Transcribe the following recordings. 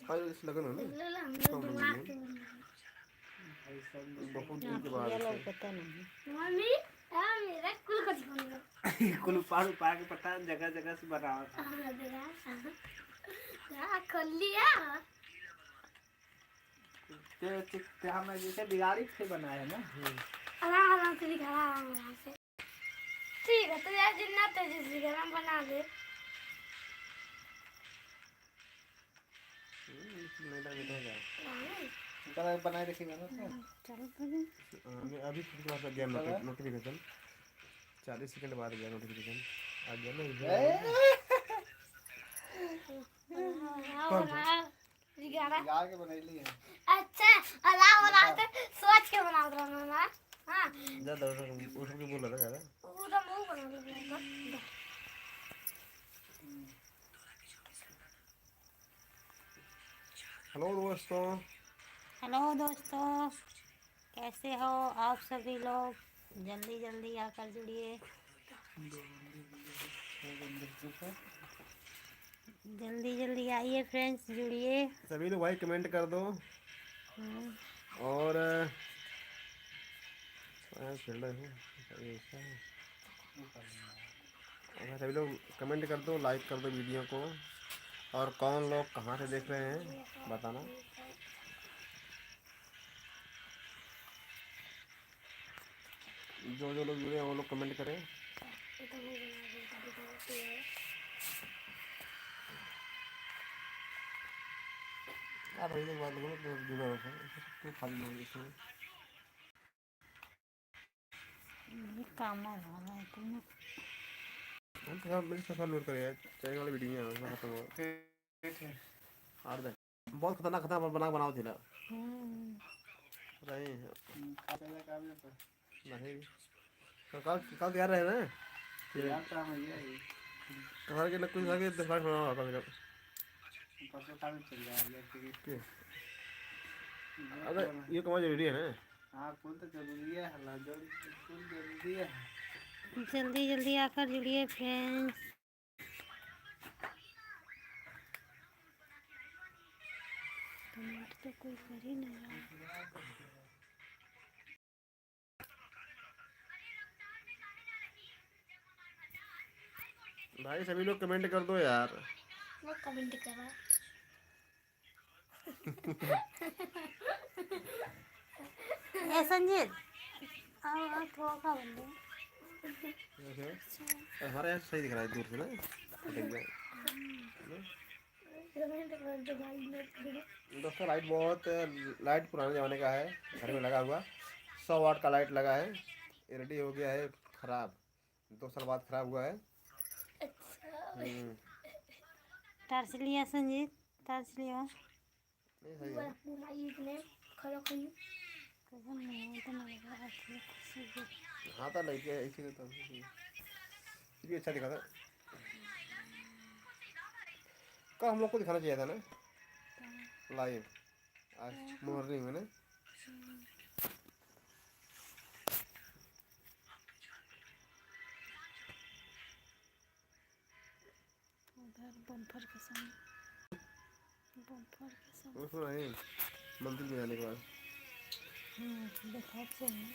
File इस लगन है ना बहुत दिन के बाद पता नहीं मम्मी मेरा कुल कुछ बन गया कुल पार के पता जगह जगह से बना था खोल लिया ते हमने जैसे बिगाड़ी से बनाया ना आराम से दिखा आराम से ठीक है तो यार जितना तेजी से गरम बना दे कल बनाए रखेगा ना चलो अभी फिर के बाद गया नोटिफिकेशन 40 सेकंड बाद गया नोटिफिकेशन आ गया ना बिगाड़ के बना ली है अच्छा अलाव बनाते सोच के बना रहा हूं ना हां ज्यादा उठ के बोल रहा है पूरा मुंह बना दे हेलो दोस्तों कैसे हो आप सभी लोग जल्दी जल्दी आकर जुड़िए जल्दी जल्दी आइए फ्रेंड्स जुड़िए सभी लोग भाई कमेंट कर दो और सभी लोग कमेंट कर दो लाइक कर दो वीडियो को और कौन लोग कहाँ से देख रहे हैं बताना जो लोग जुड़े हैं वो लोग कमेंट करें आप लोग बात करो तो जुड़ा रखो तो खाली लोग इसमें काम वाला है तुम हम तो सब मिलकर सब लोड करे चाहिए वाली वीडियो में खत्म हो ठीक है और दे बहुत खतरनाक बनाओ थी ना नहीं नहीं कल तैयार रहे ना यार काम है ये घर के कुछ आगे दिखा बनाओ कभी परसों काम चल रहा है अरे ये कमाल जरूरी है ना हाँ कौन तो जरूरी है हल्ला जरूरी है जल्दी जल्दी आकर जुड़िए फ्रेंड्स तो कोई कर ही नहीं रहा भाई सभी लोग कमेंट कर दो यार मैं कमेंट कर रहा ए संजीत आओ थोड़ा खा बंदे हमारे यहाँ सही दिख रहा है दूर से ना दोस्तों लाइट पुराने ज़माने का है घर में लगा हुआ 100 वाट का लाइट लगा है ये रेडी हो गया है ख़राब 2 साल बाद ख़राब हुआ है टॉर्च लिया संजीत टॉर्च लिया हाँ तो लेके इसी तो भी अच्छा दिखा था कल हम लोग को दिखाना चाहिए था ना लाइव आज मॉर्निंग में ना बम्पर के सामने उसमें नहीं मंदिर में जाने के बाद देखा चाहिए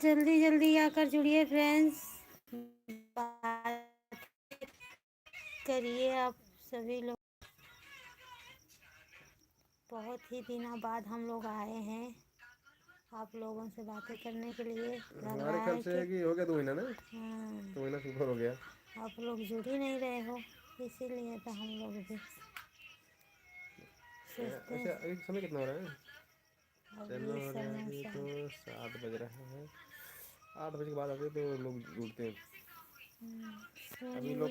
जल्दी जल्दी आकर जुड़िए फ्रेंड्स करिए आप सभी लोग बहुत ही दिनों बाद हम लोग आए हैं आप लोगों से बातें करने के लिए हमारे ख्याल से कि हो गया 2 महीना ना 2 महीना से ऊपर हो गया आप लोग जुड़ ही नहीं रहे हो इसीलिए तो हम लोग भी अच्छा एक समय कितना हो रहा है तो 7 बज रहा है 8 बजे के बाद आते तो लोग जुड़ते हैं अभी लोग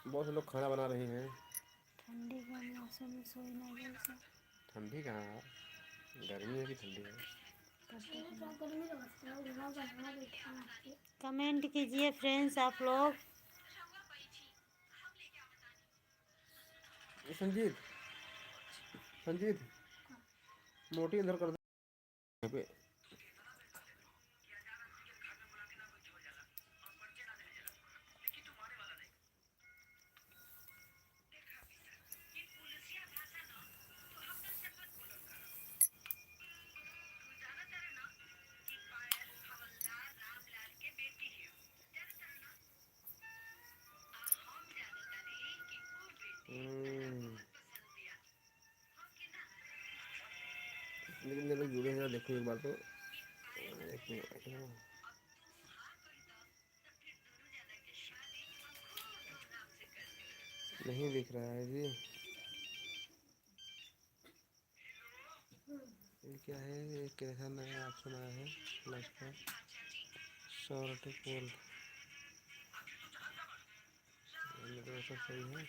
बहुत से लोग खाना बना रहे हैं ठंडी का मौसम में सोना जैसा ठंडी कहाँ गर्मी है कि ठंडी है कमेंट कीजिए फ्रेंड्स आप लोग संजीत मोटी अंदर कर दे पे लेकिन मेरे लोग जुड़े हैं, देखो एक बार तो एक मिनट। नहीं दिख रहा है जी, ये क्या है, ये कैसा नया ऑप्शन आया है, प्लस का शॉर्ट पोल, ये तो सब सही है।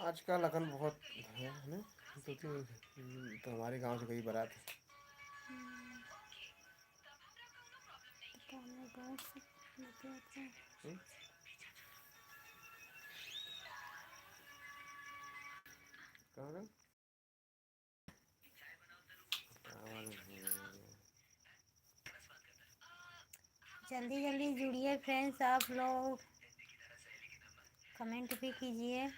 आज का लगन बहुत है ना, तो हमारे गांव से कई बारात हम्म, कहाँ गए? आवाज़ नहीं आ रही है। जल्दी जल्दी जुड़िए फ्रेंड्स, आप लोग कमेंट भी कीजिए।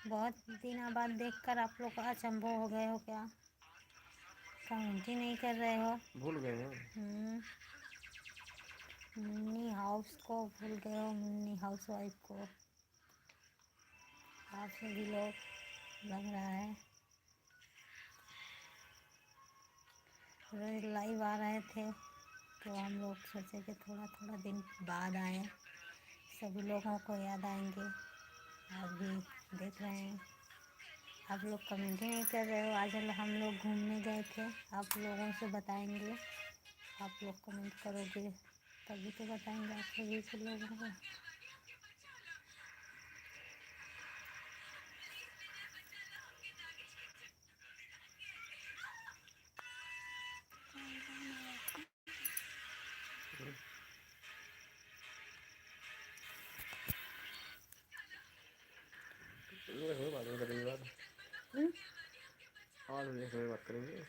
बहुत दिनों बाद देखकर आप लोग अचंभव हो गए हो क्या? कमेंट ही नहीं कर रहे हो। भूल गए हैं। मुन्नी हाउस को भूल गए हो, मुन्नी हाउस वाइफ को। आप सभी लोग लग रहा है रोज लाइव आ रहे थे, तो हम लोग सोचे कि थोड़ा थोड़ा दिन बाद आए, सभी लोगों को याद आएंगे। आज भी देख रहे हैं आप लोग कमेंट ही नहीं कर रहे हो। आज हम लोग घूमने गए थे, आप लोगों से बताएंगे। आप लोग कमेंट करोगे तभी तो बताएंगे आप सभी के लोगों को। बाद में करेंगे बात, और बात करेंगे।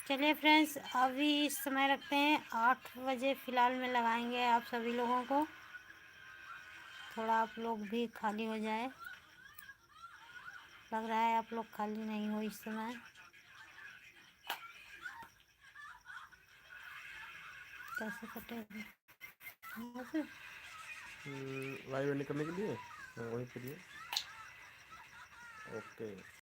चलिए फ्रेंड्स, अभी इस समय रखते हैं, 8 बजे फ़िलहाल में लगाएंगे आप सभी लोगों को। थोड़ा आप लोग भी खाली हो जाए, लग रहा है आप लोग खाली नहीं हो इस समय। कैसे कटेगा लाइव एंड करने के लिए, वहीं के लिए। ओके।